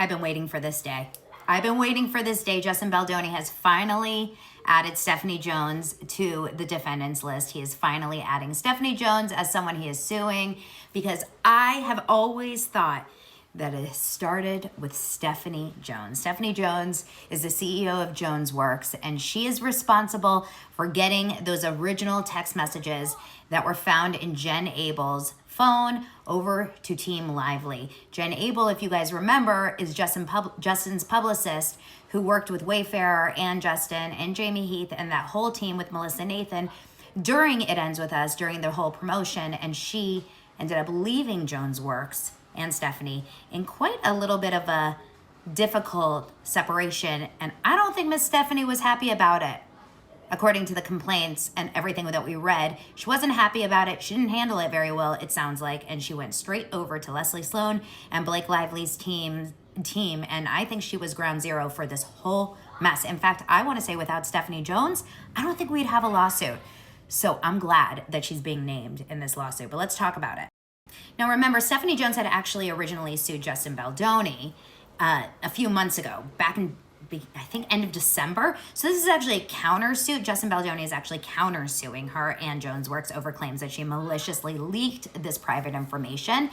I've been waiting for this day. I've been waiting for this day. Justin Baldoni has finally added Stephanie Jones to the defendants list. He is finally adding Stephanie Jones as someone he is suing, because I have always thought that it started with Stephanie Jones. Stephanie Jones is the CEO of Jones Works, and she is responsible for getting those original text messages that were found in Jen Abel's phone over to Team Lively. Jen Abel, if you guys remember, is Justin's publicist who worked with Wayfarer and Justin and Jamie Heath and that whole team with Melissa Nathan during It Ends With Us, during the whole promotion, and she ended up leaving Jones Works and Stephanie in quite a little bit of a difficult separation, and I don't think Miss Stephanie was happy about it. According to the complaints and everything that we read, she wasn't happy about it. She didn't handle it very well, it sounds like, and she went straight over to Leslie Sloan and Blake Lively's team, and I think she was ground zero for this whole mess. In fact, I want to say without Stephanie Jones, I don't think we'd have a lawsuit. So I'm glad that she's being named in this lawsuit, but let's talk about it. Now remember, Stephanie Jones had actually originally sued Justin Baldoni a few months ago, back in I think end of December. So this is actually a countersuit. Justin Baldoni is actually countersuing her and Jones Works over claims that she maliciously leaked this private information.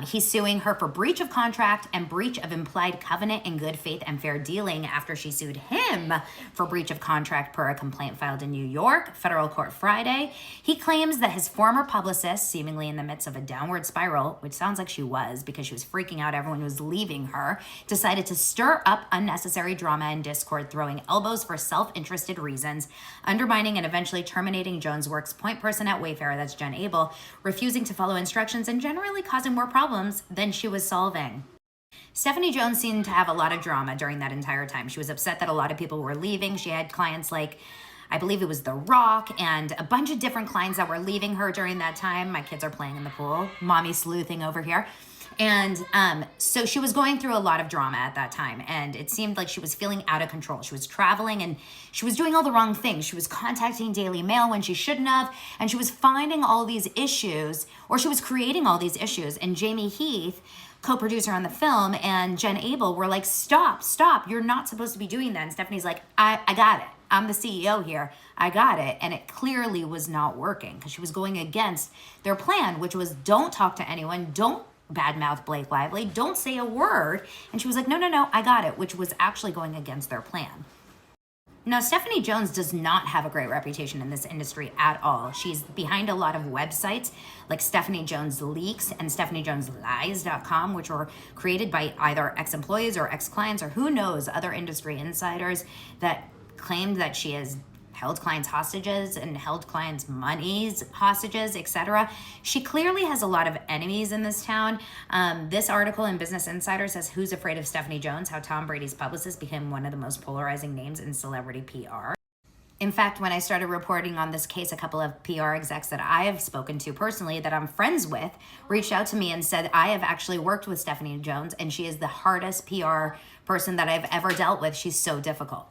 He's suing her for breach of contract and breach of implied covenant in good faith and fair dealing after she sued him for breach of contract per a complaint filed in New York, federal court Friday. He claims that his former publicist, seemingly in the midst of a downward spiral, which sounds like she was because she was freaking out, everyone was leaving her, decided to stir up unnecessary drama and discord, throwing elbows for self-interested reasons, undermining and eventually terminating Jones Works' point person at Wayfarer, that's Jen Abel, refusing to follow instructions and generally causing more problems than she was solving. Stephanie Jones seemed to have a lot of drama during that entire time. She was upset that a lot of people were leaving. She had clients like, I believe it was The Rock, and a bunch of different clients that were leaving her during that time. My kids are playing in the pool. Mommy sleuthing over here. And so she was going through a lot of drama at that time, and it seemed like she was feeling out of control. She was traveling and she was doing all the wrong things. She was contacting Daily Mail when she shouldn't have, and she was finding all these issues, or she was creating all these issues. And Jamie Heath, co-producer on the film, and Jen Abel were like, stop, you're not supposed to be doing that. And Stephanie's like, I got it. I'm the CEO here. I got it. And it clearly was not working because she was going against their plan, which was don't talk to anyone, don't badmouth Blake Lively, don't say a word. And she was like, no, I got it, which was actually going against their plan. Now, Stephanie Jones does not have a great reputation in this industry at all. She's behind a lot of websites like Stephanie Jones Leaks and StephanieJonesLies.com, which were created by either ex-employees or ex-clients or who knows, other industry insiders that claimed that she has held clients hostages and held clients' monies hostages, etc. She clearly has a lot of enemies in this town. This article in Business Insider says, "Who's afraid of Stephanie Jones? How Tom Brady's publicist became one of the most polarizing names in celebrity PR." In fact, when I started reporting on this case, a couple of PR execs that I have spoken to personally, that I'm friends with, reached out to me and said, I have actually worked with Stephanie Jones, and she is the hardest PR person that I've ever dealt with. She's so difficult.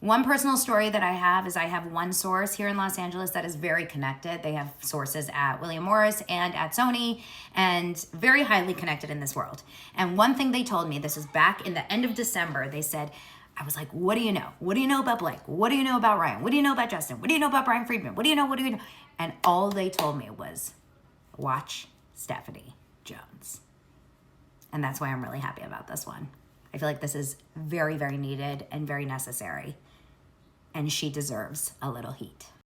One personal story that I have is I have one source here in Los Angeles that is very connected. They have sources at William Morris and at Sony, and very highly connected in this world. And one thing they told me, this is back in the end of December, they said, I was like, what do you know? What do you know about Blake? What do you know about Ryan? What do you know about Justin? What do you know about Brian Friedman? What do you know? And all they told me was, watch Stephanie Jones. And that's why I'm really happy about this one. I feel like this is very, very needed and very necessary. And she deserves a little heat.